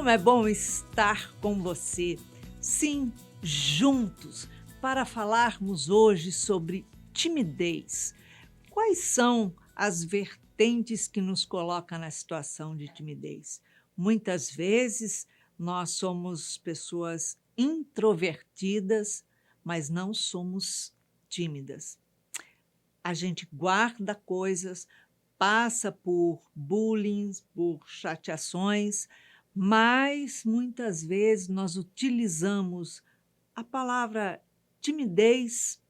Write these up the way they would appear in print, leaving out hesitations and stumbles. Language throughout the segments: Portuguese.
como é bom estar com você, sim, juntos, para falarmos hoje sobre timidez. Quais são as vertentes que nos colocam na situação de timidez? Muitas vezes nós somos pessoas introvertidas, mas não somos tímidas. A gente guarda coisas, passa por bullying, por chateações, mas muitas vezes nós utilizamos a palavra timidez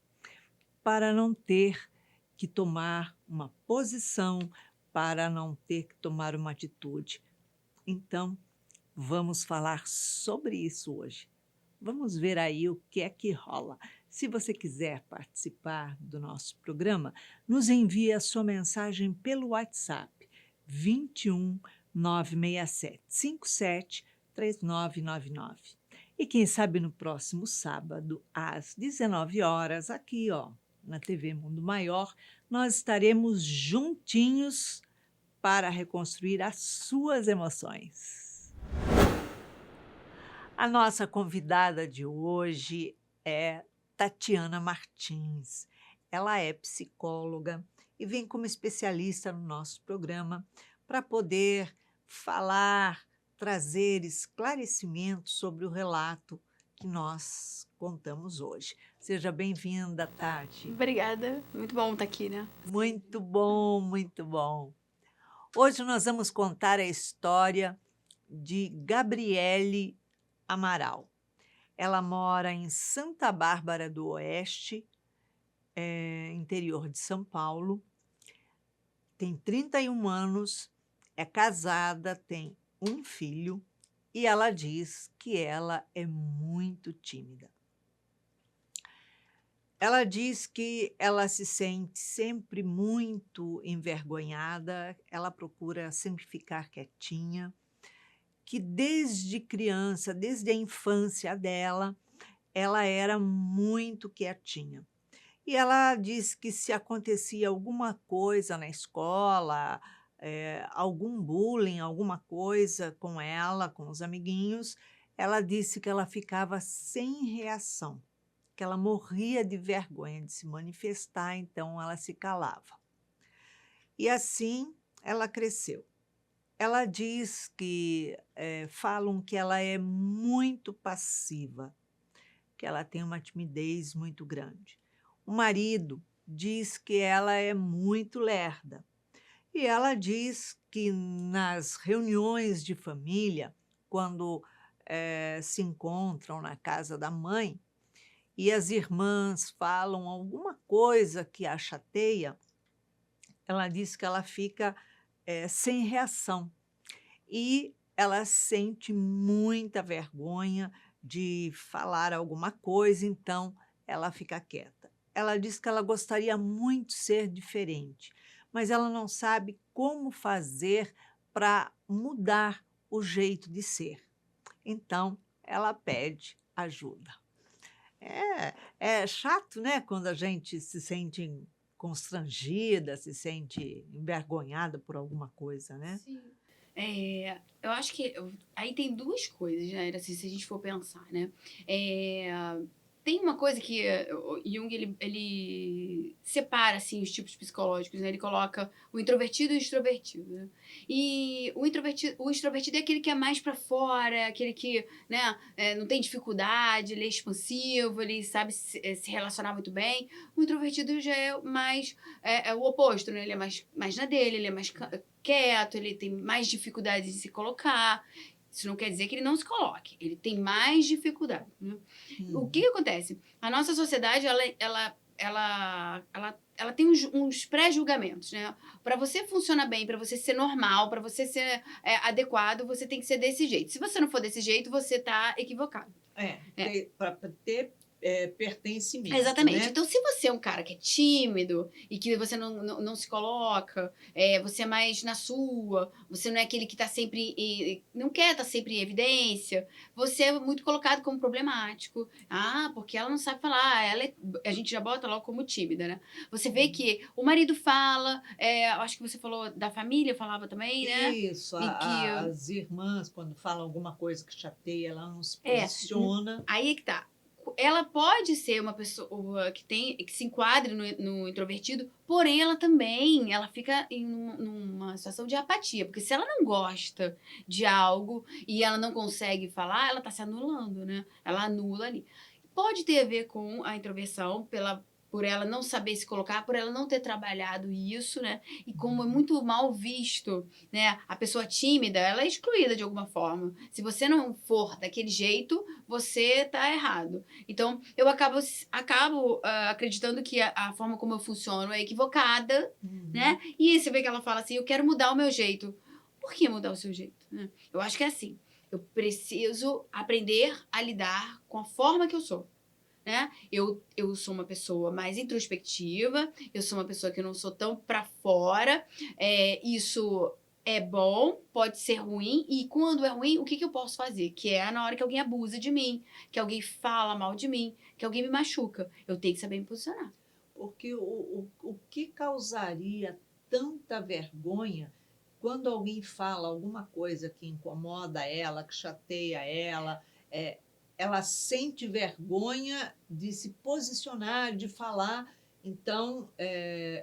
para não ter que tomar uma posição, para não ter que tomar uma atitude. Então, vamos falar sobre isso hoje. Vamos ver aí o que é que rola. Se você quiser participar do nosso programa, nos envie a sua mensagem pelo WhatsApp 21 967 57 3999. E quem sabe no próximo sábado, às 19 horas, aqui, na TV Mundo Maior, nós estaremos juntinhos para reconstruir as suas emoções. A nossa convidada de hoje é Tatiana Martins. Ela é psicóloga e vem como especialista no nosso programa para poder falar, trazer esclarecimentos sobre o relato que nós contamos hoje. Seja bem-vinda, Tati. Obrigada. Muito bom estar aqui, né? Muito bom, muito bom. Hoje nós vamos contar a história de Gabriele Amaral. Ela mora em Santa Bárbara do Oeste, interior de São Paulo. Tem 31 anos, é casada, tem um filho e ela diz que ela é muito tímida. Ela diz que ela se sente sempre muito envergonhada, ela procura sempre ficar quietinha, que desde criança, desde a infância dela, ela era muito quietinha. E ela disse que se acontecia alguma coisa na escola, algum bullying, alguma coisa com ela, com os amiguinhos, ela disse que ela ficava sem reação, que ela morria de vergonha de se manifestar, então ela se calava. E assim ela cresceu. Ela diz que falam que ela é muito passiva, que ela tem uma timidez muito grande. O marido diz que ela é muito lerda. E ela diz que nas reuniões de família, quando se encontram na casa da mãe, e as irmãs falam alguma coisa que a chateia, ela diz que ela fica sem reação. E ela sente muita vergonha de falar alguma coisa, então ela fica quieta. Ela diz que ela gostaria muito de ser diferente, mas ela não sabe como fazer para mudar o jeito de ser. Então, ela pede ajuda. É chato, né, quando a gente se sente constrangida, se sente envergonhada por alguma coisa, né? Sim. Eu acho que aí tem duas coisas, né? Assim, se a gente for pensar, né? Tem uma coisa que o Jung ele separa assim, os tipos psicológicos, né? Ele coloca o introvertido e o extrovertido, né? E o extrovertido é aquele que é mais para fora, é aquele que, né, não tem dificuldade, ele é expansivo, ele sabe se relacionar muito bem. O introvertido já é mais é o oposto, né? Ele é mais na dele, ele é mais quieto, ele tem mais dificuldade de se colocar. Isso não quer dizer que ele não se coloque, ele tem mais dificuldade, né? O que acontece? A nossa sociedade, ela tem uns pré-julgamentos, né? Para você funcionar bem, para você ser normal, para você ser adequado, você tem que ser desse jeito. Se você não for desse jeito, você tá equivocado. Para ter pertencimento, Exatamente. né? Então, se você é um cara que é tímido e que você não se coloca, você é mais na sua, você não é aquele que tá sempre não quer estar sempre em evidência, você é muito colocado como problemático. Ah, porque ela não sabe falar, a gente já bota logo como tímida, né? Você vê que o marido fala, eu acho que você falou da família, falava também, né? Isso, E que as irmãs, quando falam alguma coisa que chateia, ela não se É, posiciona. aí é que tá. Ela pode ser uma pessoa que se enquadre no introvertido, porém ela também, ela fica numa situação de apatia, porque se ela não gosta de algo e ela não consegue falar, ela tá se anulando, né? Ela anula ali. Pode ter a ver com a introversão, por ela não saber se colocar, por ela não ter trabalhado isso, né? E como é muito mal visto, né? A pessoa tímida, ela é excluída de alguma forma. Se você não for daquele jeito, você tá errado. Então, eu acabo acreditando que a forma como eu funciono é equivocada, né? E você vê que ela fala assim, eu quero mudar o meu jeito. Por que mudar o seu jeito? Né? Eu acho que é assim, eu preciso aprender a lidar com a forma que eu sou. Né? Eu sou uma pessoa mais introspectiva, eu sou uma pessoa que não sou tão para fora, isso é bom, pode ser ruim, e quando é ruim, o que eu posso fazer? Que é na hora que alguém abusa de mim, que alguém fala mal de mim, que alguém me machuca. Eu tenho que saber me posicionar. Porque o que causaria tanta vergonha quando alguém fala alguma coisa que incomoda ela, que chateia ela, ela sente vergonha de se posicionar, de falar. Então,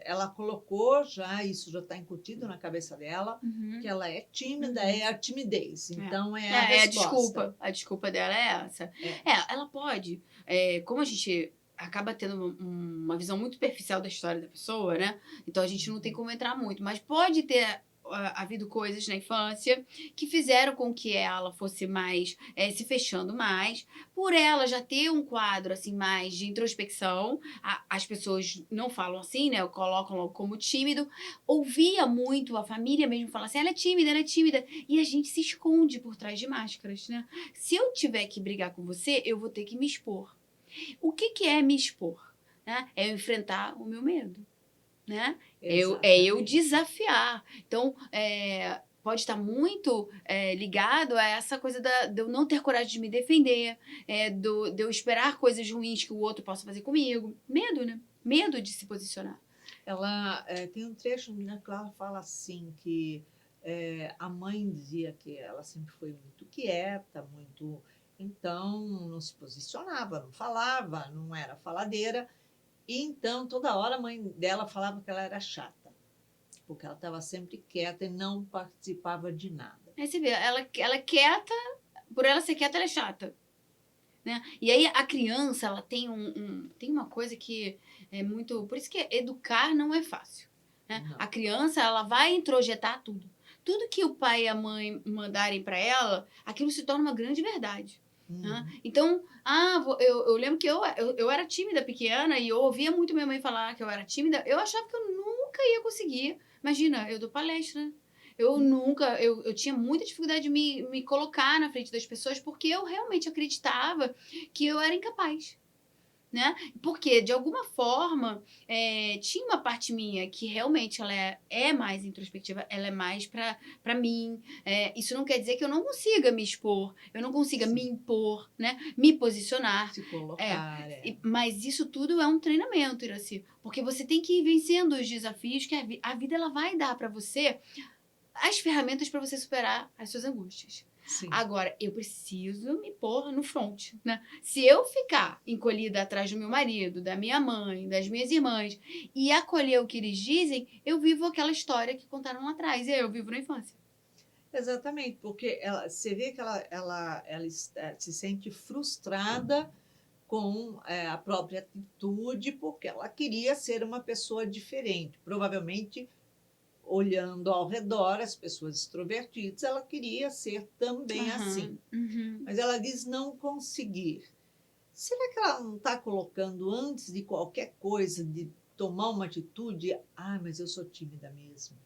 ela colocou já, isso já está incutido na cabeça dela, que ela é tímida, é a timidez. Então, é a É resposta. a desculpa dela é essa. Ela pode, como a gente acaba tendo uma visão muito superficial da história da pessoa, né? Então a gente não tem como entrar muito, mas pode ter havido coisas na infância que fizeram com que ela fosse mais, se fechando mais, por ela já ter um quadro assim mais de introspecção, as pessoas não falam assim, né? Colocam logo como tímido, ouvia muito a família mesmo falar assim, ela é tímida, e a gente se esconde por trás de máscaras, né? Se eu tiver que brigar com você, eu vou ter que me expor. O que é me expor? Né? É eu enfrentar o meu medo. Né? Eu Exatamente. desafiar. Então, pode estar muito ligado a essa coisa de eu não ter coragem de me defender, de eu esperar coisas ruins que o outro possa fazer comigo. Medo, né? Medo de se posicionar. Ela tem um trecho na que ela fala assim que a mãe dizia que ela sempre foi muito quieta, muito, então não se posicionava, não falava, não era faladeira. E então toda hora a mãe dela falava que ela era chata, porque ela estava sempre quieta e não participava de nada. Aí você vê, ela é quieta, por ela ser quieta, ela é chata. Né? E aí a criança, ela tem tem uma coisa que é muito... Por isso que educar não é fácil. Né? A criança, ela vai introjetar tudo. Tudo que o pai e a mãe mandarem para ela, aquilo se torna uma grande verdade. Né? Então, eu lembro que eu era tímida pequena e eu ouvia muito minha mãe falar que eu era tímida. Eu achava que eu nunca ia conseguir. Imagina, eu dou palestra, eu tinha muita dificuldade de me colocar na frente das pessoas porque eu realmente acreditava que eu era incapaz. Né? Porque, de alguma forma, tinha uma parte minha que realmente ela é mais introspectiva, ela é mais para mim. Isso não quer dizer que eu não consiga me expor, eu não consiga me impor, né? Me posicionar. Se colocar. Mas isso tudo é um treinamento, Iraci. Porque você tem que ir vencendo os desafios que a vida ela vai dar para você as ferramentas para você superar as suas angústias. Sim. Agora, eu preciso me pôr no front, né? Se eu ficar encolhida atrás do meu marido, da minha mãe, das minhas irmãs e acolher o que eles dizem, eu vivo aquela história que contaram lá atrás. E eu vivo na infância. Exatamente, porque você vê que ela se sente frustrada com a própria atitude, porque ela queria ser uma pessoa diferente. Provavelmente, olhando ao redor, as pessoas extrovertidas, ela queria ser também assim. Mas ela diz não conseguir. Será que ela não está colocando, antes de qualquer coisa, de tomar uma atitude, mas eu sou tímida mesmo.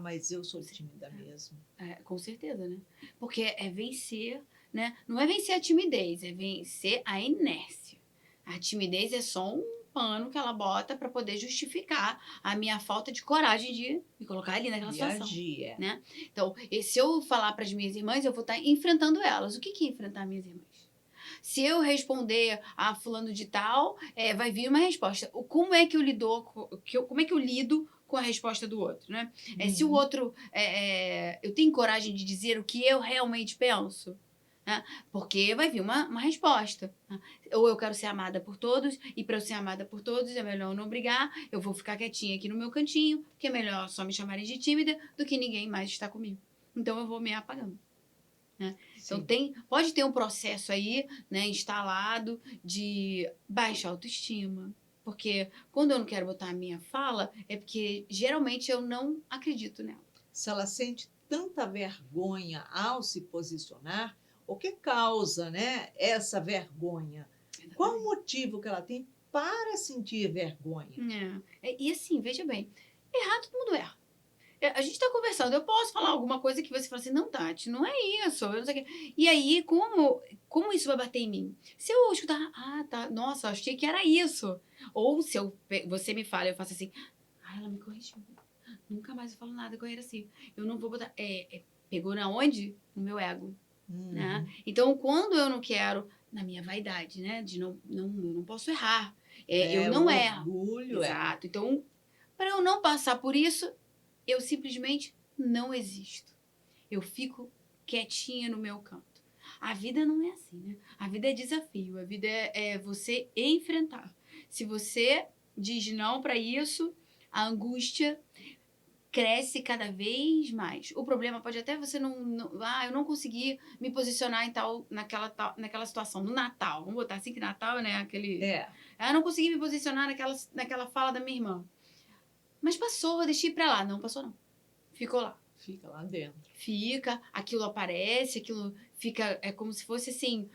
Mas eu sou tímida mesmo. Com certeza, né? Porque é vencer, né? Não é vencer a timidez, é vencer a inércia. A timidez é só um pano que ela bota para poder justificar a minha falta de coragem de me colocar ali naquela De situação, agir, é. né. Então, e se eu falar para as minhas irmãs, eu vou estar enfrentando elas. O que que é enfrentar minhas irmãs? Se eu responder a fulano de tal, vai vir uma resposta. Como é que eu lido como é que eu lido com a resposta do outro, né? Se o Uhum. outro, eu tenho coragem de dizer o que eu realmente penso, né? Porque vai vir uma resposta, né? Ou eu quero ser amada por todos, e para eu ser amada por todos é melhor eu não brigar, eu vou ficar quietinha aqui no meu cantinho, que é melhor só me chamarem de tímida do que ninguém mais estar comigo. Então eu vou me apagando. Né? Então Sim. pode ter um processo aí, né, instalado de baixa autoestima. Porque quando eu não quero botar a minha fala, é porque geralmente eu não acredito nela. Se ela sente tanta vergonha ao se posicionar, o que causa, né, essa vergonha? Qual o Exatamente. motivo que ela tem para sentir vergonha? E assim, veja bem, errar todo mundo erra. A gente está conversando, eu posso falar alguma coisa que você fala assim, não, Tati, não é isso, eu não sei o quê. E aí, como isso vai bater em mim? Se eu escutar, tá, nossa, achei que era isso. Ou se você me fala, eu faço assim, ela me corrigiu. Nunca mais eu falo nada com a assim. Eu não vou botar. Pegou na onde? No meu ego. Né? Uhum. Então, quando eu não quero, na minha vaidade, né? De eu não posso errar. Eu É, o não erro. orgulho é. Exato. Então, para eu não passar por isso, eu simplesmente não existo. Eu fico quietinha no meu canto. A vida não é assim, né? A vida é desafio. A vida é você enfrentar. Se você diz não para isso, a angústia cresce cada vez mais. O problema pode até você eu não consegui me posicionar em naquela situação. No Natal, vamos botar assim que Natal, né? É, Eu não consegui me posicionar naquela fala da minha irmã. Mas passou, eu deixei pra lá. Não passou, não. Ficou lá. fica lá dentro. Fica, aquilo aparece, aquilo fica. É como se fosse assim.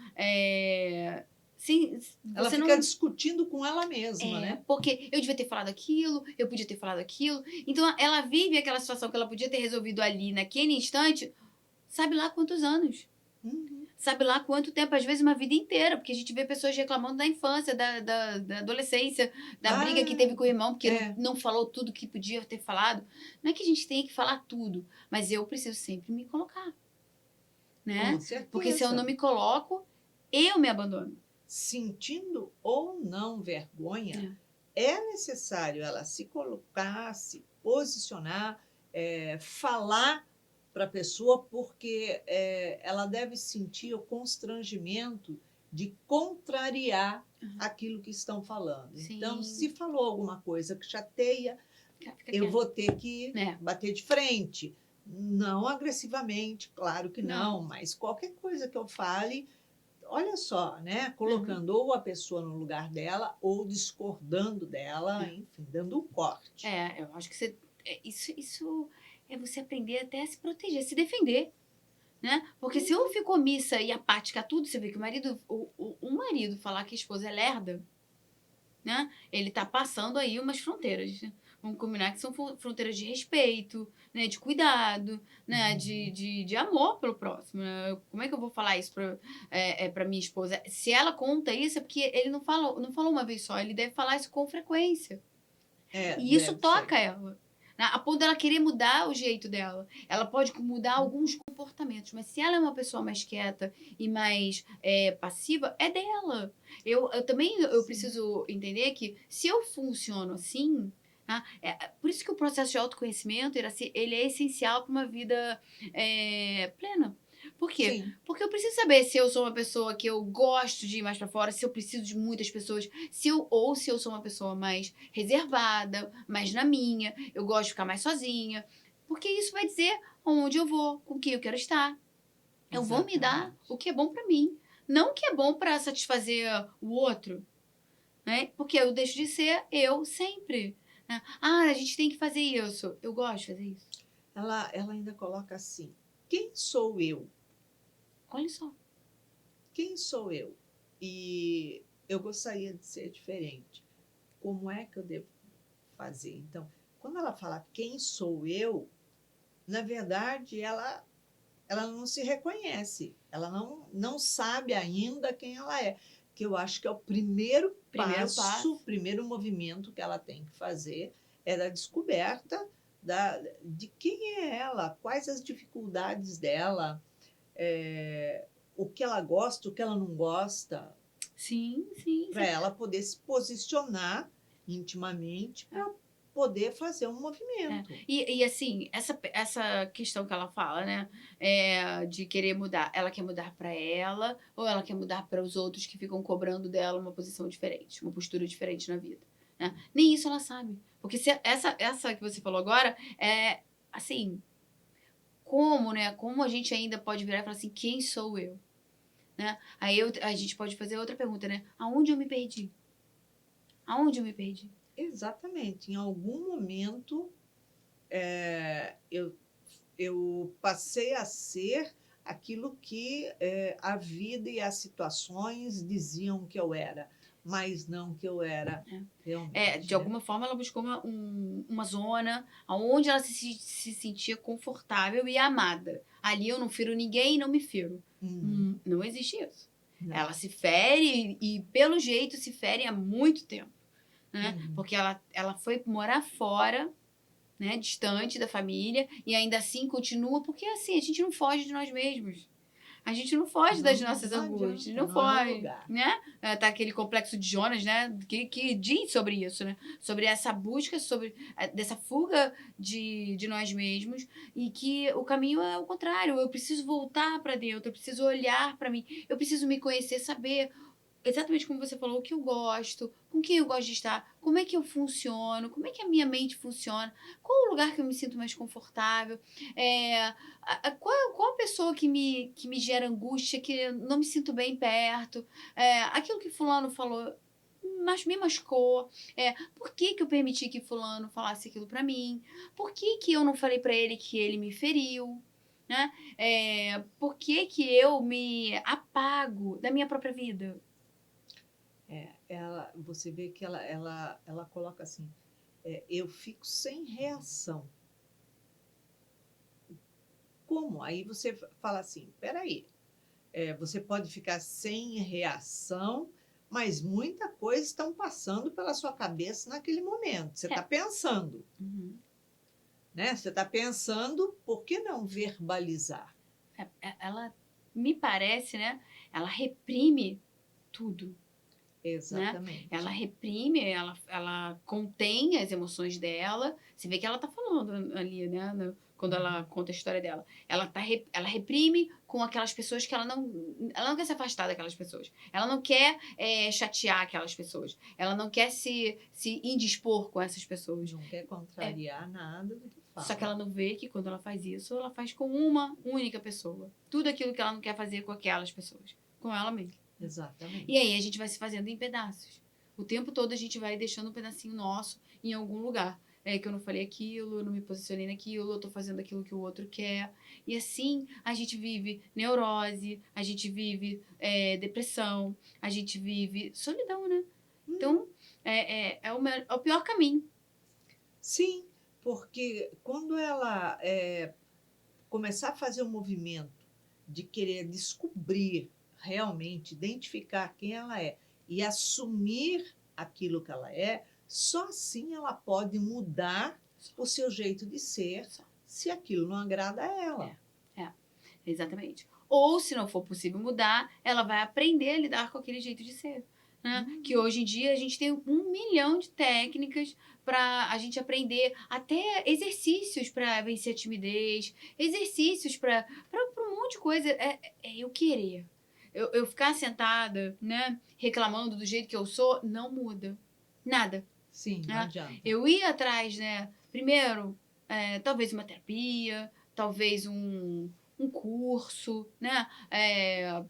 Sim, Ela você fica não. discutindo com ela mesma, né? Porque eu devia ter falado aquilo, eu podia ter falado aquilo. Então, ela vive aquela situação que ela podia ter resolvido ali, naquele instante, sabe lá quantos anos. Uhum. Sabe lá quanto tempo, às vezes uma vida inteira, porque a gente vê pessoas reclamando da infância, da adolescência, da briga que teve Ah, com o irmão, porque é, não falou tudo que podia ter falado. Não é que a gente tenha que falar tudo, mas eu preciso sempre me colocar, com né? Porque se eu não certeza. me coloco, eu me abandono. Sentindo ou não vergonha, É. é necessário ela se colocar, se posicionar, falar para a pessoa, porque ela deve sentir o constrangimento de contrariar Uhum. aquilo que estão falando. Então, Sim. se falou alguma coisa que chateia, Fica eu quieto. vou ter que É. bater de frente. Não agressivamente, claro que Não. não, mas qualquer coisa que eu fale, olha só, né, Uhum. colocando ou a pessoa no lugar dela ou discordando dela, É. enfim, dando um corte. Eu acho que isso é você aprender até a se proteger, se defender. Né? Porque se eu Uhum. fico omissa e apática a tudo, você vê que o marido falar que a esposa é lerda, né? Ele tá passando aí umas fronteiras. Né? Vamos combinar que são fronteiras de respeito, né? De cuidado, né? Uhum. De amor pelo próximo. Né? Como é que eu vou falar isso pra minha esposa? Se ela conta isso, é porque ele não falou uma vez só, ele deve falar isso com frequência. É, E isso deve ser. toca ela. Né? A ponto dela querer mudar o jeito dela. Ela pode mudar alguns Uhum. comportamentos, mas se ela é uma pessoa mais quieta e mais passiva, é dela. Eu também eu Sim. preciso entender que se eu funciono assim, tá? Por isso que o processo de autoconhecimento ele é essencial para uma vida plena. Por quê? Sim. Porque eu preciso saber se eu sou uma pessoa que eu gosto de ir mais para fora, se eu preciso de muitas pessoas, ou se eu sou uma pessoa mais reservada, mais na minha, eu gosto de ficar mais sozinha. Porque isso vai dizer onde eu vou, com quem eu quero estar. Eu vou me dar Exatamente. o que é bom para mim, não o que é bom para satisfazer o outro, né? Porque eu deixo de ser eu sempre. Né? A gente tem que fazer isso. Eu gosto de fazer isso. Ela ainda coloca assim: quem sou eu? Olha só. Quem sou eu? E eu gostaria de ser diferente. Como é que eu devo fazer? Então, quando ela fala quem sou eu, na verdade, ela não se reconhece, ela não sabe ainda quem ela é. que eu acho que é o primeiro Primeiro passo, o passo. primeiro movimento que ela tem que fazer é da descoberta de quem é ela, quais as dificuldades dela, o que ela gosta, o que ela não gosta, Sim, sim, para sim. ela poder se posicionar intimamente É. para poder fazer um É. movimento. E assim, essa questão que ela fala, né, de querer mudar, ela quer mudar para ela ou ela quer mudar para os outros que ficam cobrando dela uma posição diferente, uma postura diferente na vida, né? Nem isso ela sabe, porque se essa que você falou agora é, assim, como, né, como a gente ainda pode virar e falar assim: "Quem sou eu?", né? Aí a gente pode fazer outra pergunta, né: "Aonde eu me perdi? Aonde eu me perdi?". Exatamente. Em algum momento, eu passei a ser aquilo que a vida e as situações diziam que eu era, mas não que eu era De realmente, né? alguma forma ela buscou uma zona onde ela se sentia confortável e amada. Ali eu não firo ninguém e não me firo. Uhum. Não existe isso. Não. Ela se fere e, pelo jeito, se fere há muito tempo, né? Uhum. Porque ela foi morar fora, né, distante da família, e ainda assim continua, porque assim, a gente não foge de nós mesmos. A gente não foge das Não, nossas não angústias, adianta, não não é o foge, lugar. né? Tá aquele complexo de Jonas, né? Que diz sobre isso, né? Sobre essa busca, sobre dessa fuga de nós mesmos, e que o caminho é o contrário. Eu preciso voltar para dentro, eu preciso olhar para mim, eu preciso me conhecer, saber exatamente como você falou, o que eu gosto, com quem eu gosto de estar, como é que eu funciono, como é que a minha mente funciona, qual o lugar que eu me sinto mais confortável, qual a pessoa que me gera angústia, que eu não me sinto bem perto, aquilo que fulano falou mas me machucou, por que que eu permiti que fulano falasse aquilo pra mim, por que que eu não falei pra ele que ele me feriu, né? Por que que eu me apago da minha própria vida? Você vê que ela coloca assim, eu fico sem reação. Como? Aí você fala assim, peraí, você pode ficar sem reação, mas muita coisa estão passando pela sua cabeça naquele momento. Você É. está pensando, Uhum. né? Você está pensando, por que não verbalizar? Ela me parece, né? Ela reprime tudo, né? Ela Exatamente. reprime, ela contém as emoções dela. Você vê que ela tá falando ali, né? Quando ela Uhum. conta a história dela. Ela reprime com aquelas pessoas que ela não quer se afastar daquelas pessoas. Ela não quer chatear aquelas pessoas. Ela não quer se indispor com essas pessoas. Não quer É, contrariar nada do que Só que fala. ela não vê que quando ela faz isso, ela faz com uma única pessoa. Tudo aquilo que ela não quer fazer com aquelas pessoas. Com ela mesma. E Exatamente. aí a gente vai se fazendo em pedaços. O tempo todo a gente vai deixando um pedacinho nosso em algum lugar. É que eu não falei aquilo, eu não me posicionei naquilo, eu tô fazendo aquilo que o outro quer. E assim a gente vive neurose, a gente vive depressão, a gente vive solidão, né? Hum, Então, é o pior caminho. sim, porque quando ela começar a fazer um movimento de querer descobrir realmente, identificar quem ela é e assumir aquilo que ela é, só assim ela pode mudar o seu jeito de ser, Só. se aquilo não agrada a ela. É, é, exatamente. Ou, se não for possível mudar, ela vai aprender a lidar com aquele jeito de ser. Né? Que Uhum. hoje em dia a gente tem 1 milhão de técnicas para a gente aprender, até exercícios para vencer a timidez, exercícios para um monte de coisa. É eu querer. Eu ficar sentada, né, reclamando do jeito que eu sou, não muda. Nada. Sim, não Né? adianta. Eu ia atrás, né? Primeiro, talvez uma terapia, talvez um curso, né?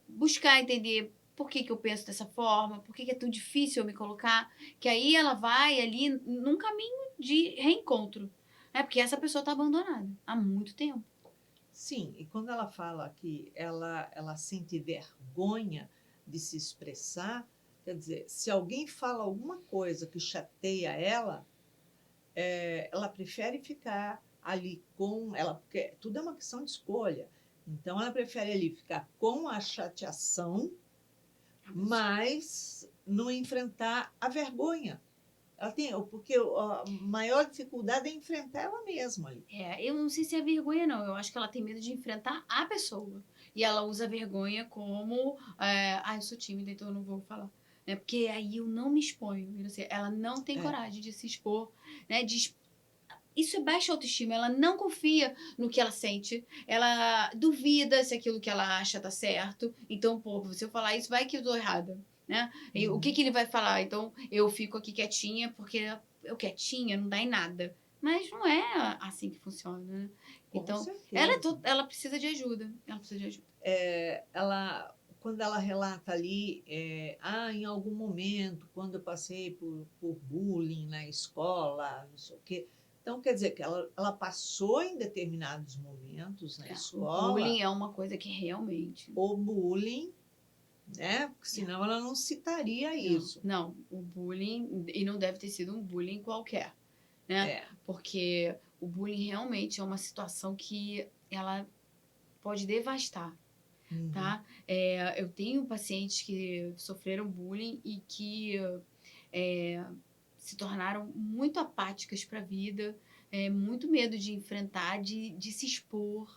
Buscar entender por que, que eu penso dessa forma, por que, que é tão difícil eu me colocar, que aí ela vai ali num caminho de reencontro. Né? Porque essa pessoa está abandonada há muito tempo. Sim, e quando ela fala que ela sente vergonha de se expressar, quer dizer, se alguém fala alguma coisa que chateia ela, ela prefere ficar ali com ela, porque tudo é uma questão de escolha. Então, ela prefere ali ficar com a chateação mas não enfrentar a vergonha. Ela tem, porque a maior dificuldade é enfrentar ela mesma ali. Eu não sei se é vergonha, não. Eu acho que ela tem medo de enfrentar a pessoa. E ela usa a vergonha como, eu sou tímida, então eu não vou falar. Né? Porque aí eu não me exponho. Ela não tem coragem de se expor, né? Isso é baixa autoestima. Ela não confia no que ela sente. Ela duvida se aquilo que ela acha tá certo. Então, se eu falar isso, vai que eu tô errada. Né? E o que ele vai falar? Então, eu fico aqui quietinha, porque eu quietinha não dá em nada. Mas não é assim que funciona, né? Então, ela precisa de ajuda. Ela precisa de ajuda. Quando ela relata ali, em algum momento, quando eu passei por bullying na escola, não sei o quê. Então, quer dizer que ela passou em determinados momentos na escola. O bullying é uma coisa que realmente... O bullying, né? Porque senão ela não citaria isso. Não, o bullying, e não deve ter sido um bullying qualquer, né? Porque o bullying realmente é uma situação que ela pode devastar, tá? Eu tenho pacientes que sofreram bullying e que se tornaram muito apáticas para a vida, muito medo de enfrentar, de se expor,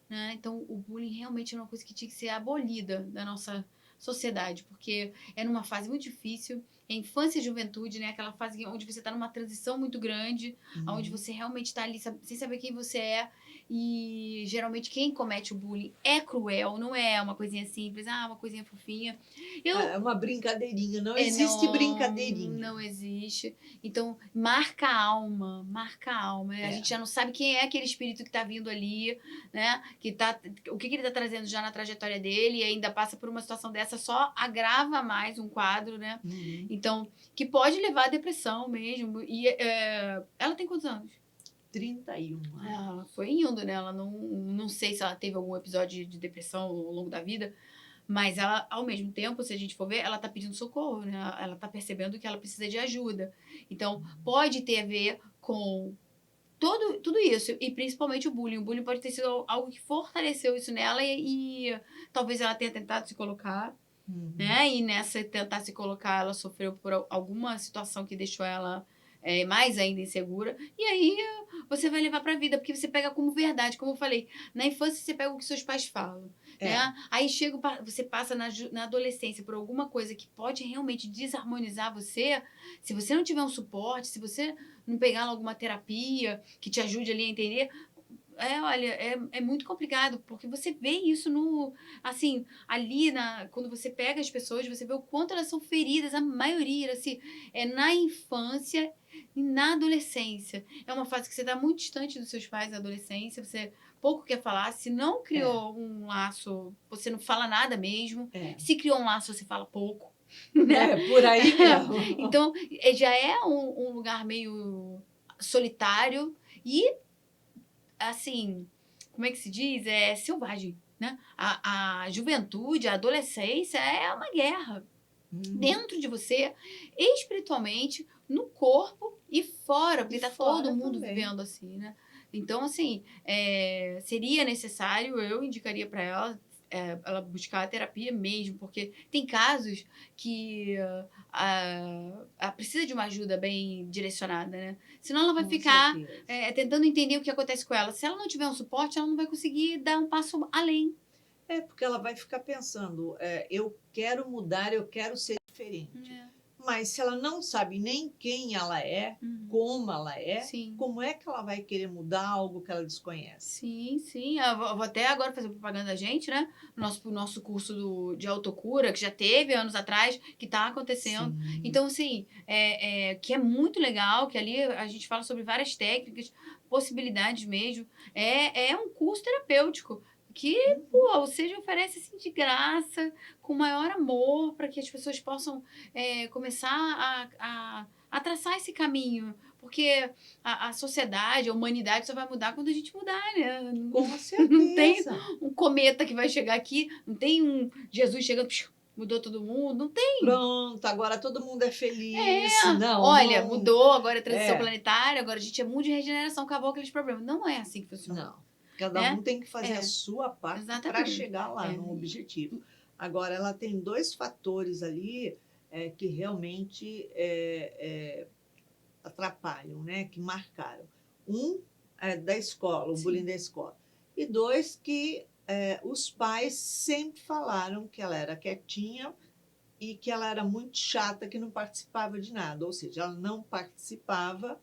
né? Então, o bullying realmente é uma coisa que tinha que ser abolida da nossa sociedade, porque é numa fase muito difícil, é infância e juventude, né? Aquela fase onde você está numa transição muito grande, onde você realmente está ali sem saber quem você é, e geralmente quem comete o bullying é cruel, não é uma coisinha simples, uma coisinha fofinha. É uma brincadeirinha, não existe brincadeirinha. Não existe. Então, marca a alma, marca a alma. A gente já não sabe quem é aquele espírito que está vindo ali, né? O que ele está trazendo já na trajetória dele, e ainda passa por uma situação dessa, só agrava mais um quadro, né? Então, que pode levar à depressão mesmo. E ela tem quantos anos? 31 anos. Ela foi indo, né? Ela não sei se ela teve algum episódio de depressão ao longo da vida, mas ela, ao mesmo tempo, se a gente for ver, ela tá pedindo socorro, né? Ela tá percebendo que ela precisa de ajuda. Então, pode ter a ver com tudo isso, e principalmente o bullying. O bullying pode ter sido algo que fortaleceu isso nela e talvez ela tenha tentado se colocar, né? E nessa tentar se colocar, ela sofreu por alguma situação que deixou ela mais ainda insegura. E aí você vai levar pra vida, porque você pega como verdade, como eu falei. Na infância você pega o que seus pais falam, né? Aí você passa na adolescência por alguma coisa que pode realmente desarmonizar você. Se você não tiver um suporte, se você não pegar alguma terapia que te ajude ali a entender, olha, é muito complicado, porque você vê isso assim, ali quando você pega as pessoas, você vê o quanto elas são feridas, a maioria, assim, na infância e na adolescência. É uma fase que você está muito distante dos seus pais na adolescência, você pouco quer falar, se não criou um laço, você não fala nada mesmo, se criou um laço, você fala pouco. Né? Por aí mesmo. Então, já é um lugar meio solitário e assim, como é que se diz? É selvagem, né? A juventude, a adolescência é uma guerra dentro de você, espiritualmente, no corpo e fora, porque está todo mundo vivendo assim, né? Então, assim, seria necessário, eu indicaria para ela buscar a terapia mesmo, porque tem casos que ela precisa de uma ajuda bem direcionada, né? Senão ela vai ficar tentando entender o que acontece com ela. Se ela não tiver um suporte, ela não vai conseguir dar um passo além. Porque ela vai ficar pensando, eu quero mudar, eu quero ser diferente. Mas se ela não sabe nem quem ela é, como ela é, como é que ela vai querer mudar algo que ela desconhece? Sim. Eu vou até agora fazer propaganda da gente, né? O nosso curso de autocura, que já teve anos atrás, que está acontecendo. Então, assim, que é muito legal, que ali a gente fala sobre várias técnicas, possibilidades mesmo. É um curso terapêutico que, o Seja oferece assim, de graça, com maior amor, para que as pessoas possam começar a traçar esse caminho. Porque a sociedade, a humanidade só vai mudar quando a gente mudar, né? Com certeza. Não tem um cometa que vai chegar aqui, não tem um Jesus chegando, mudou todo mundo, não tem. Pronto, agora todo mundo é feliz. Não, olha, mudou, agora é transição planetária, agora a gente é mundo de regeneração, acabou aqueles problemas. Não é assim que funciona. Não. Cada um tem que fazer a sua parte para chegar lá no objetivo. Agora, ela tem 2 fatores ali, que realmente, atrapalham, né, que marcaram. Um é da escola, o bullying Sim. da escola. E 2 que, os pais sempre falaram que ela era quietinha e que ela era muito chata, que não participava de nada, ou seja, ela não participava,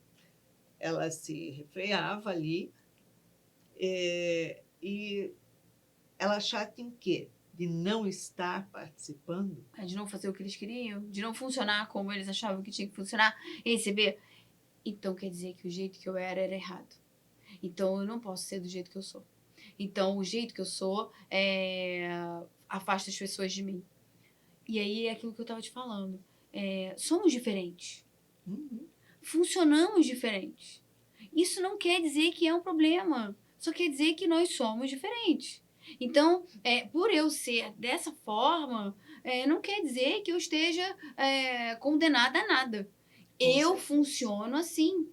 ela se refreava ali, e ela chata em quê? De não estar participando? De não fazer o que eles queriam, de não funcionar como eles achavam que tinha que funcionar, e aí você vê, então quer dizer que o jeito que eu era errado. Então eu não posso ser do jeito que eu sou. Então o jeito que eu sou afasta as pessoas de mim. E aí é aquilo que eu estava te falando. Somos diferentes. Uhum. Funcionamos diferentes. Isso não quer dizer que é um problema. Só quer dizer que nós somos diferentes. Então, por eu ser dessa forma, não quer dizer que eu esteja condenada a nada. Com Eu certeza. funciono assim.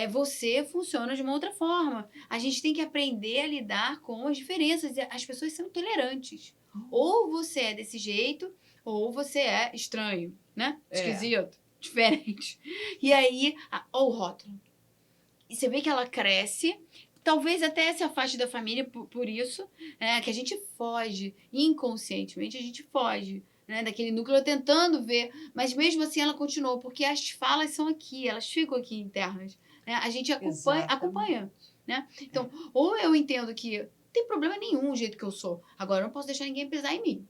Você funciona de uma outra forma. A gente tem que aprender a lidar com as diferenças. As pessoas são tolerantes. Uhum. Ou você é desse jeito, ou você é estranho, né? Esquisito, diferente. E aí, ou o rótulo. E você vê que ela cresce, talvez até se afaste da família por isso, que a gente foge, inconscientemente a gente foge, né, daquele núcleo tentando ver, mas mesmo assim ela continuou, porque as falas são aqui, elas ficam aqui internas, né? A gente acompanha, Exatamente. né? Então, ou eu entendo que não tem problema nenhum o jeito que eu sou, agora eu não posso deixar ninguém pisar em mim.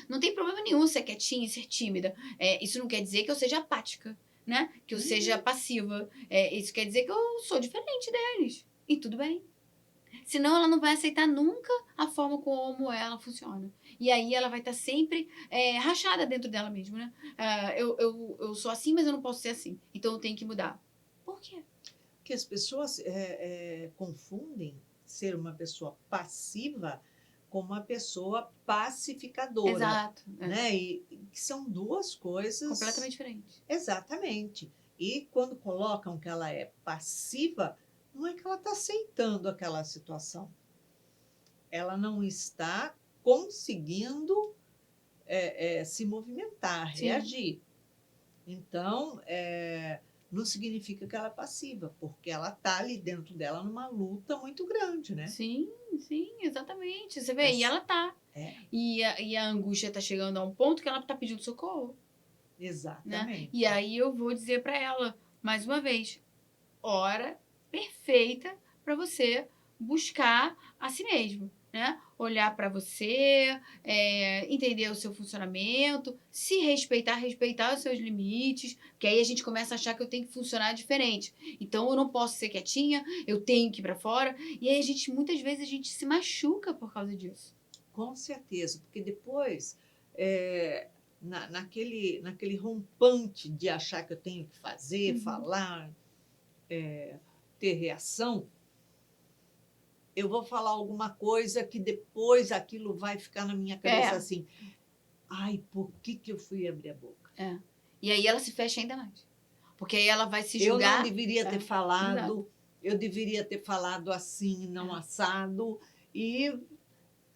Não tem problema nenhum ser quietinha e ser tímida. Isso não quer dizer que eu seja apática, né? Que eu seja passiva. Isso quer dizer que eu sou diferente deles. E tudo bem. Senão ela não vai aceitar nunca a forma como ela funciona. E aí ela vai estar sempre rachada dentro dela mesma, né? Eu sou assim, mas eu não posso ser assim. Então eu tenho que mudar. Por quê? Que as pessoas confundem ser uma pessoa passiva com uma pessoa pacificadora, Exato. né? E que são 2 coisas Completamente diferente. exatamente. E quando colocam que ela é passiva, não é que ela está aceitando aquela situação. Ela não está conseguindo se movimentar, Sim. reagir. Então, não significa que ela é passiva, porque ela está ali dentro dela numa luta muito grande, né? Sim, sim, exatamente. Você vê, É, e ela tá. é, E a angústia tá chegando a um ponto que ela tá pedindo socorro, né? E exatamente. aí eu vou dizer para ela, mais uma vez, hora perfeita para você buscar a si mesmo, né? Olhar para você, entender o seu funcionamento, se respeitar, respeitar os seus limites, que aí a gente começa a achar que eu tenho que funcionar diferente. Então eu não posso ser quietinha, eu tenho que ir para fora, e aí muitas vezes a gente se machuca por causa disso. Com certeza, porque depois, naquele rompante de achar que eu tenho que fazer, falar, ter reação, eu vou falar alguma coisa que depois aquilo vai ficar na minha cabeça assim, ai, por que eu fui abrir a boca? E aí ela se fecha ainda mais. Porque aí ela vai se Eu não julgar. deveria ter Exato. falado, eu deveria ter falado assim, não assado, e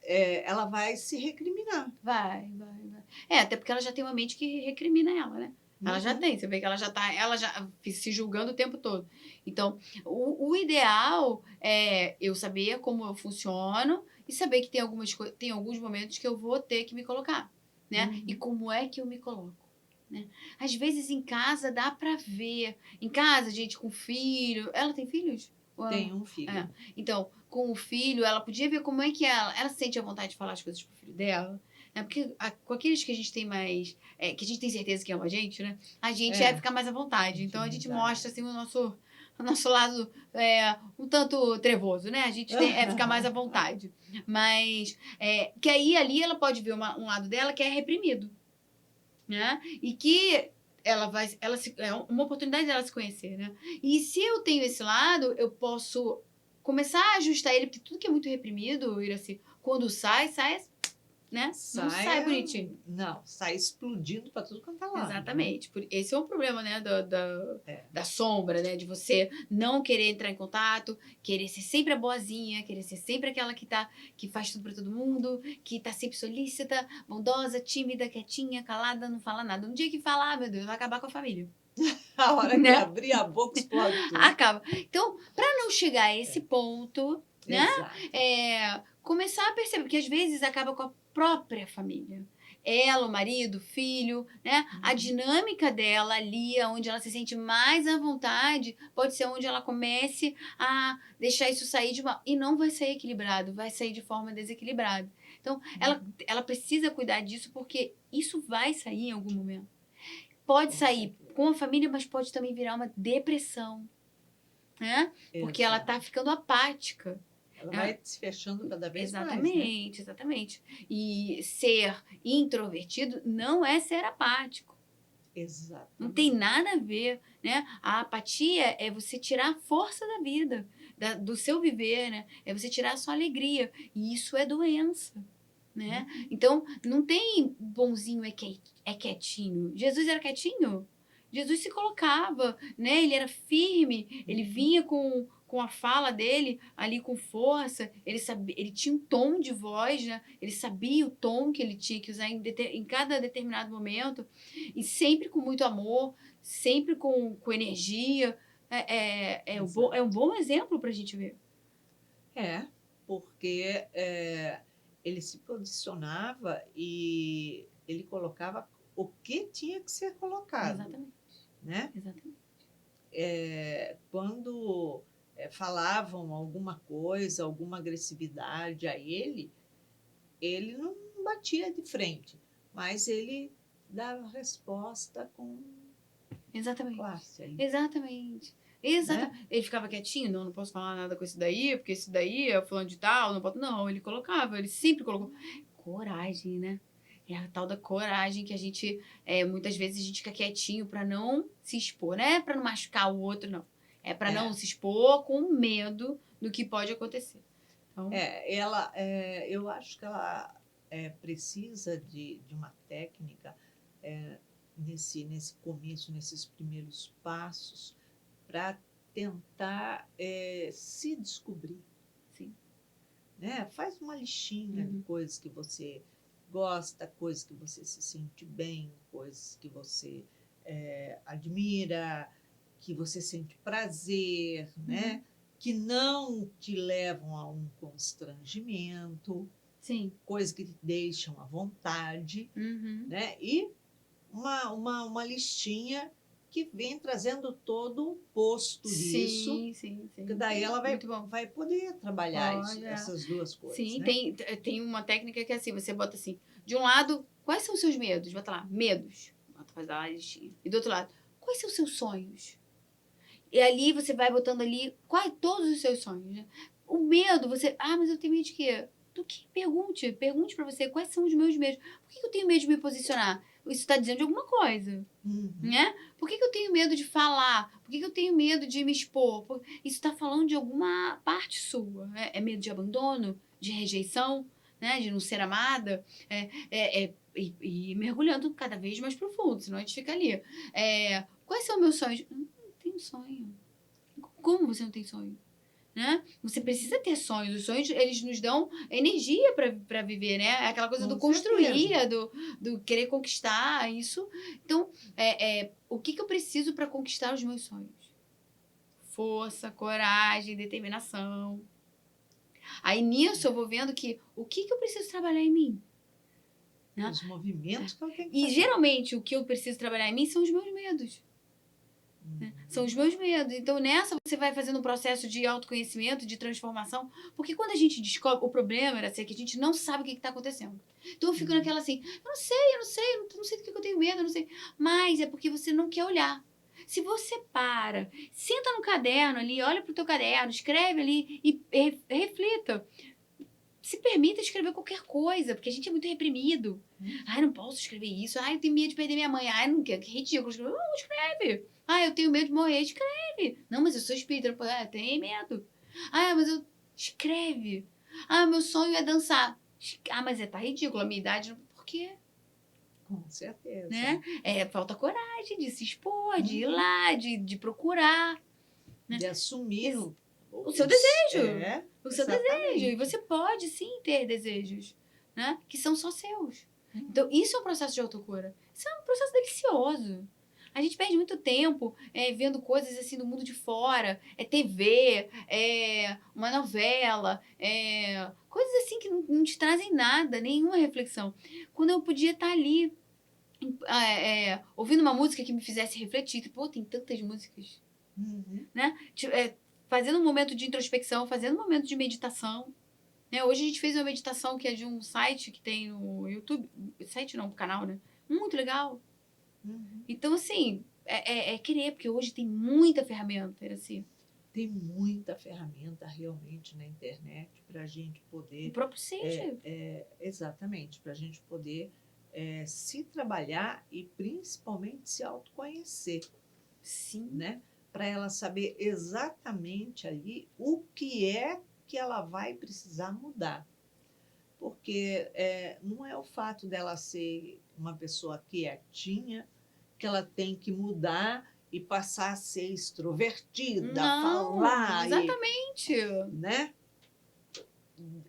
ela vai se recriminar. Vai. Até porque ela já tem uma mente que recrimina ela, né? Ela já Uhum. tem, você vê que ela já se julgando o tempo todo. Então, o ideal é eu saber como eu funciono e saber que tem alguns momentos que eu vou ter que me colocar, né? E como é que eu me coloco, né? Às vezes em casa dá pra ver. Em casa, gente com filho. Ela tem filhos? Tem um filho. Então, com o filho, ela podia ver como é que ela sente a vontade de falar as coisas pro filho dela. Né? Porque com aqueles que a gente tem mais. Que a gente tem certeza que ama a gente, né? A gente ficar mais à vontade. Então a gente mostra assim, o nosso lado um tanto trevoso, né? A gente fica mais à vontade. Mas que aí ali ela pode ver um lado dela que é reprimido. Né? E que é uma oportunidade dela se conhecer, né? E se eu tenho esse lado, eu posso começar a ajustar ele, porque tudo que é muito reprimido, Iraci, quando sai né? Não Sai, sai bonitinho. não, sai explodindo para tudo quanto é lado, né? Exatamente. Esse é o problema, né, É. da sombra, né? De você não querer entrar em contato, querer ser sempre a boazinha, querer ser sempre aquela que faz tudo para todo mundo, que tá sempre solícita, bondosa, tímida, quietinha, calada, não fala nada. No dia que falar, meu Deus, vai acabar com a família, A hora que né? abrir a boca, explode tudo. Acaba. Então, para não chegar a esse ponto, né? Exato. Começar a perceber que às vezes acaba com a própria família. Ela, o marido, o filho, né? A dinâmica dela ali, onde ela se sente mais à vontade, pode ser onde ela comece a deixar isso sair de uma... E não vai sair equilibrado, vai sair de forma desequilibrada. Então, ela precisa cuidar disso, porque isso vai sair em algum momento. Pode sair com a família, mas pode também virar uma depressão, né? Porque ela tá ficando apática. Ela vai se fechando cada vez mais, né? Exatamente, exatamente. E ser introvertido não é ser apático. Exatamente. Não tem nada a ver, né? A apatia é você tirar a força da vida, do seu viver, né? É você tirar a sua alegria. E isso é doença, né? Então, não tem bonzinho é quietinho. Jesus era quietinho? Jesus se colocava, né? Ele era firme, ele vinha com a fala dele ali com força, ele tinha um tom de voz, né? Ele sabia o tom que ele tinha que usar em cada determinado momento, e sempre com muito amor, sempre com energia. É um bom exemplo para a gente ver. Porque ele se posicionava e ele colocava o que tinha que ser colocado. Exatamente. Né? Exatamente. Quando falavam alguma coisa, alguma agressividade a ele não batia de frente, mas ele dava resposta com classe. Ali. Exatamente. Né? Ele ficava quietinho, não posso falar nada com esse daí, porque esse daí é fulano de tal, não pode. Não, ele colocava, ele sempre colocou. Coragem, né? É a tal da coragem que a gente, muitas vezes a gente fica quietinho para não se expor, né? Para não machucar o outro, não. É para não se expor com medo do que pode acontecer. Então... eu acho que ela precisa de uma técnica nesse começo, nesses primeiros passos, para tentar se descobrir. Sim. Né? Faz uma listinha de coisas que você gosta, coisas que você se sente bem, coisas que você admira, que você sente prazer, né? Que não te levam a um constrangimento. Sim. Coisas que te deixam à vontade, né? E uma listinha que vem trazendo todo o posto disso. Sim. Que daí ela vai poder trabalhar essas duas coisas. Sim, né? tem uma técnica que é assim, você bota assim, de um lado, quais são os seus medos? Bota lá, medos. Faz lá a listinha. E do outro lado, quais são os seus sonhos? E ali você vai botando ali todos os seus sonhos. Né? O medo, mas eu tenho medo de quê? Do que? Pergunte para você quais são os meus medos. Por que eu tenho medo de me posicionar? Isso está dizendo de alguma coisa, né? Por que eu tenho medo de falar? Por que eu tenho medo de me expor? Isso está falando de alguma parte sua. Né? É medo de abandono, de rejeição, né? De não ser amada. E mergulhando cada vez mais profundo, senão a gente fica ali. Quais são meus sonhos? Não tenho sonho. Como você não tem sonho? Né? Você precisa ter sonhos. Os sonhos, eles nos dão energia para viver, né? Aquela coisa do construir, do querer conquistar isso. Então, o que eu preciso para conquistar os meus sonhos? Força, coragem, determinação. Aí, nisso, eu vou vendo o que eu preciso trabalhar em mim? Né? Os movimentos que eu tenho que fazer. E, geralmente, o que eu preciso trabalhar em mim são os meus medos. Né? São os meus medos. Então, nessa, você vai fazendo um processo de autoconhecimento, de transformação. Porque quando a gente descobre... O problema era que a gente não sabe o que está acontecendo. Então, eu fico naquela assim... Eu não sei do que eu tenho medo, eu não sei. Mas é porque você não quer olhar. Se você senta no caderno ali, olha para o teu caderno, escreve ali e reflita. Se permita escrever qualquer coisa, porque a gente é muito reprimido. Ai, não posso escrever isso. Ai, eu tenho medo de perder minha mãe. Ai, não quero, que ridículo. Não, escreve. Ah, eu tenho medo de morrer. Escreve. Não, mas eu sou espírita. Eu tenho medo. Ah, mas eu... Escreve. Ah, meu sonho é dançar. Ah, mas tá ridículo, a minha idade... Por quê? Com certeza. Né? Falta coragem de se expor, de ir Uhum. lá, de procurar. Né? De assumir O seu desejo. O seu exatamente. desejo. E você pode, sim, ter desejos, né? Que são só seus. Uhum. Então, isso é um processo de autocura. Isso é um processo delicioso. A gente perde muito tempo vendo coisas assim do mundo de fora. TV, uma novela, coisas assim que não te trazem nada, nenhuma reflexão. Quando eu podia estar ali, ouvindo uma música que me fizesse refletir. Pô, tem tantas músicas. Uhum. Né? Fazendo um momento de introspecção, fazendo um momento de meditação. Né? Hoje a gente fez uma meditação que é de um site que tem no YouTube. Site não, canal, né? Muito legal. Uhum. Então, assim, querer, porque hoje tem muita ferramenta, assim. Tem muita ferramenta realmente na internet para a gente poder... O próprio Sage. Exatamente, para a gente poder se trabalhar e principalmente se autoconhecer. Sim. Né? Para ela saber exatamente ali o que é que ela vai precisar mudar. Porque não é o fato dela ser uma pessoa quietinha que ela tem que mudar e passar a ser extrovertida, Não, falar. exatamente. Né?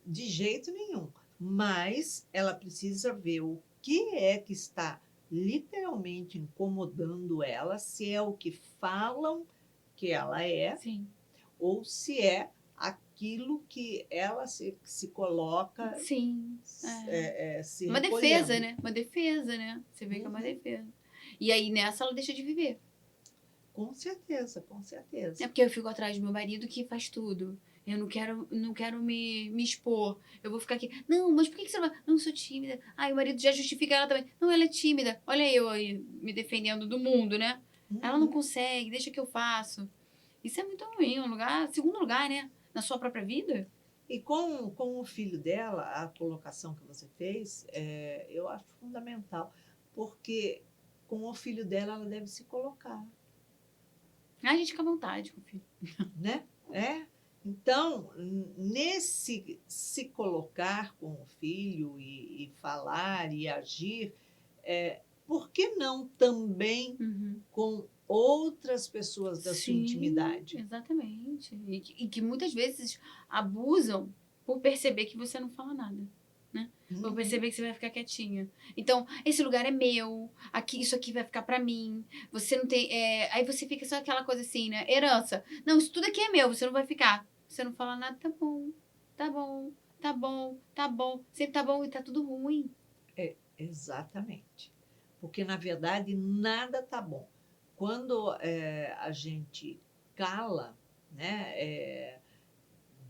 De jeito nenhum. Mas ela precisa ver o que é que está literalmente incomodando ela, se é o que falam que ela é, Sim. ou se é aquilo que ela se coloca. Sim. Se uma recolhendo. defesa, né? Uma defesa, né? Você vê que é uma defesa. E aí nessa ela deixa de viver. Com certeza, com certeza. É porque eu fico atrás do meu marido que faz tudo. Eu não quero me expor. Eu vou ficar aqui. Não, mas por que você não vai? Não, sou tímida. Ai, o marido já justifica ela também. Não, ela é tímida. Olha eu aí me defendendo do mundo, né? Ela não consegue, deixa que eu faço. Isso é muito ruim. Segundo lugar, né? Na sua própria vida. E com o filho dela, a colocação que você fez, eu acho fundamental. Porque com o filho dela, ela deve se colocar. A gente fica à vontade com o filho. Né? Então, nesse se colocar com o filho e falar e agir, por que não também com outras pessoas da sua intimidade? Exatamente. E que muitas vezes abusam por perceber que você não fala nada. Né? Por perceber que você vai ficar quietinha. Então, esse lugar é meu, isso aqui vai ficar pra mim. Você não tem. Aí você fica só aquela coisa assim, né? Herança. Não, isso tudo aqui é meu, você não vai ficar. Você não fala nada, tá bom, tá bom, tá bom, tá bom. Sempre tá bom e tá tudo ruim. Exatamente. Porque, na verdade, nada tá bom. Quando a gente cala, né?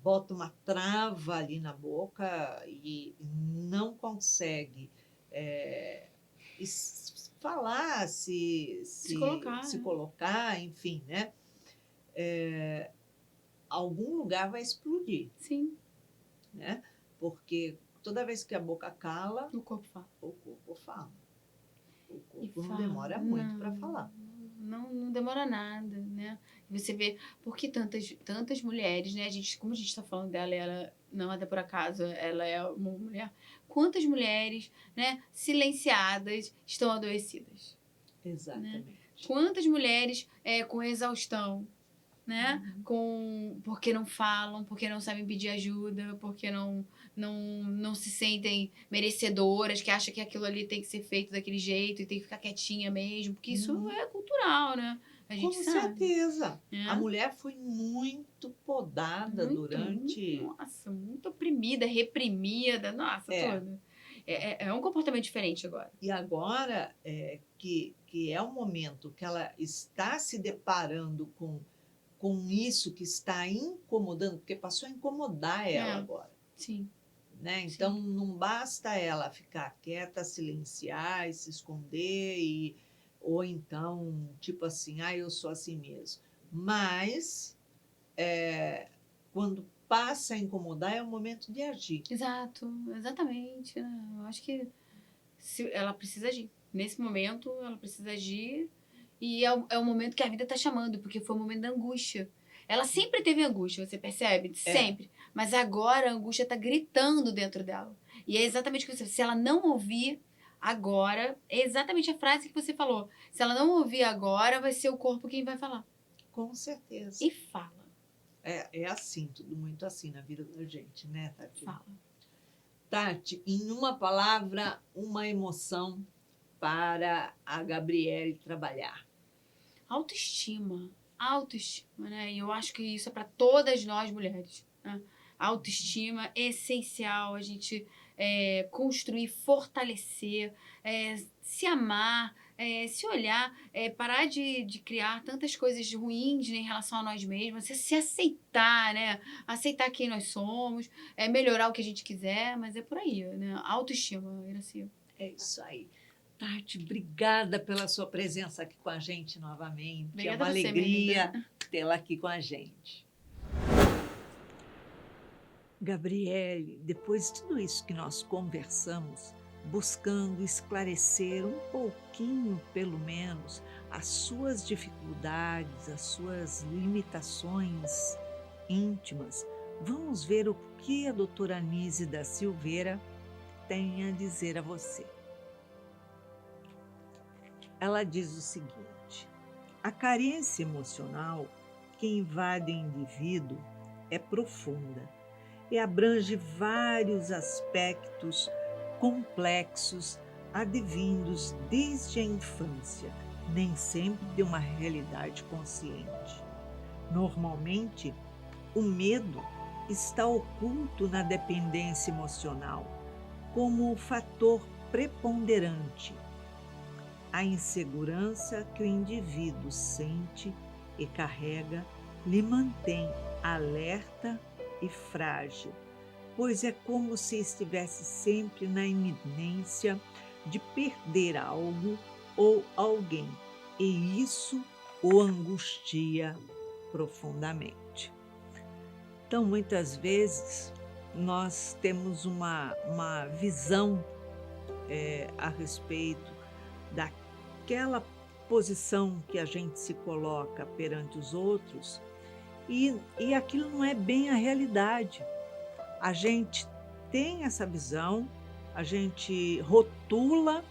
Bota uma trava ali na boca e não consegue falar, Se colocar. se colocar, enfim, né? Algum lugar vai explodir. Sim. Né? Porque toda vez que a boca cala, o corpo fala. O corpo fala. O corpo não demora muito para falar. Não demora nada, né? Você vê, por que tantas mulheres, né? Como a gente está falando dela, ela não é por acaso, ela é uma mulher. Quantas mulheres, né, silenciadas estão adoecidas? Exatamente. Né? Quantas mulheres com exaustão, né? Porque não falam, porque não sabem pedir ajuda, porque não se sentem merecedoras, que acham que aquilo ali tem que ser feito daquele jeito e tem que ficar quietinha mesmo, porque isso é cultural, né? A gente Com sabe. certeza. A mulher foi muito podada durante... Nossa, muito oprimida, reprimida, nossa, toda. É um comportamento diferente agora. E agora que é o momento que ela está se deparando com isso que está incomodando, porque passou a incomodar ela agora. Sim. Né? Então, não basta ela ficar quieta, silenciar e se esconder, ou então, tipo assim, eu sou assim mesmo. Mas, quando passa a incomodar, é o momento de agir. Exato, exatamente. Né? Eu acho que ela precisa agir. Nesse momento, ela precisa agir. E é o momento que a vida está chamando, porque foi o momento da angústia. Ela sempre teve angústia, você percebe? Sempre. Mas agora a angústia está gritando dentro dela. E é exatamente o que você... Se ela não ouvir agora, é exatamente a frase que você falou. Se ela não ouvir agora, vai ser o corpo quem vai falar. Com certeza. E fala. É assim, tudo muito assim na vida da gente, né, Tati? Fala. Tati, em uma palavra, uma emoção para a Gabriele trabalhar. Autoestima. Autoestima, né? E eu acho que isso é para todas nós mulheres, né? Autoestima é essencial, a gente construir, fortalecer, se amar, se olhar, parar de criar tantas coisas ruins, né, em relação a nós mesmos, se aceitar, né? Aceitar quem nós somos, melhorar o que a gente quiser, mas é por aí, né? Autoestima, Iraci. É isso aí. Tati, obrigada pela sua presença aqui com a gente novamente. Obrigada é uma a você, alegria tê-la aqui com a gente. Gabriele, depois de tudo isso que nós conversamos, buscando esclarecer um pouquinho, pelo menos, as suas dificuldades, as suas limitações íntimas, vamos ver o que a doutora Anise da Silveira tem a dizer a você. Ela diz o seguinte: a carência emocional que invade o indivíduo é profunda e abrange vários aspectos complexos advindos desde a infância, nem sempre de uma realidade consciente. Normalmente, o medo está oculto na dependência emocional como o fator preponderante. A insegurança que o indivíduo sente e carrega lhe mantém alerta e frágil, pois é como se estivesse sempre na iminência de perder algo ou alguém, e isso o angustia profundamente. Então, muitas vezes, nós temos uma visão a respeito daquela posição que a gente se coloca perante os outros, e aquilo não é bem a realidade. A gente tem essa visão, a gente rotula,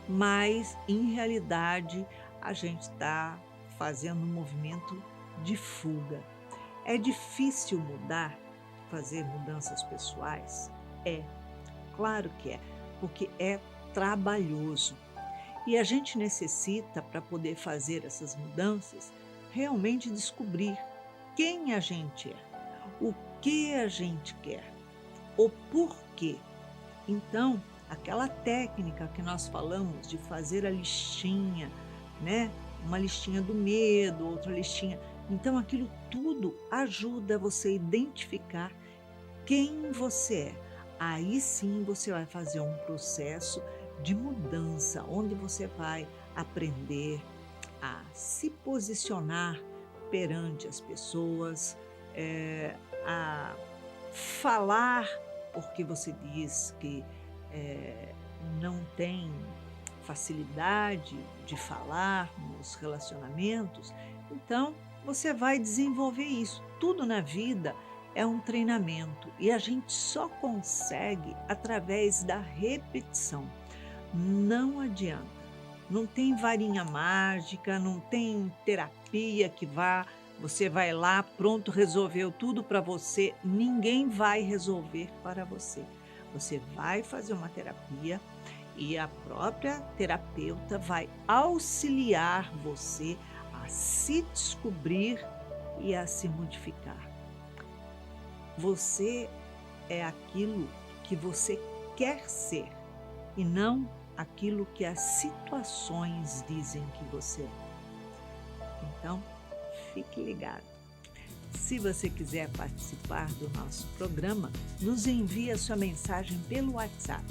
mas em realidade a gente está fazendo um movimento de fuga. É difícil mudar, fazer mudanças pessoais? É, claro que é, porque é trabalhoso. E a gente necessita, para poder fazer essas mudanças, realmente descobrir quem a gente é, o que a gente quer, o porquê. Então, aquela técnica que nós falamos de fazer a listinha, né? Uma listinha do medo, outra listinha. Então, aquilo tudo ajuda você a identificar quem você é. Aí sim você vai fazer um processo de mudança, onde você vai aprender a se posicionar perante as pessoas, a falar, porque você diz que não tem facilidade de falar nos relacionamentos. Então, você vai desenvolver isso. Tudo na vida é um treinamento e a gente só consegue através da repetição. Não adianta. Não tem varinha mágica, não tem terapia que você vai lá, pronto, resolveu tudo para você. Ninguém vai resolver para você. Você vai fazer uma terapia e a própria terapeuta vai auxiliar você a se descobrir e a se modificar. Você é aquilo que você quer ser e não aquilo que as situações dizem que você é. Então, fique ligado. Se você quiser participar do nosso programa, nos envie a sua mensagem pelo WhatsApp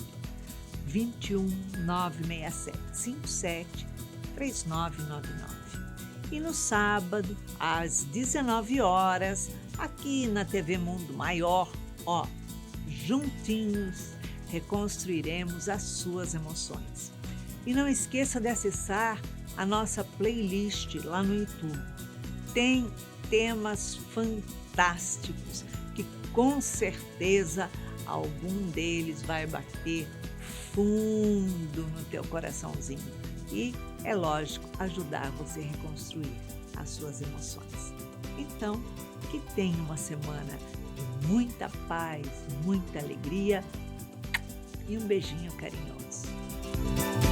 21 967 57 3999. E no sábado, às 19 horas, aqui na TV Mundo Maior, juntinhos, reconstruiremos as suas emoções. E não esqueça de acessar a nossa playlist lá no YouTube. Tem temas fantásticos que com certeza algum deles vai bater fundo no teu coraçãozinho e, é lógico, ajudar você a reconstruir as suas emoções. Então, que tenha uma semana de muita paz, muita alegria e um beijinho carinhoso.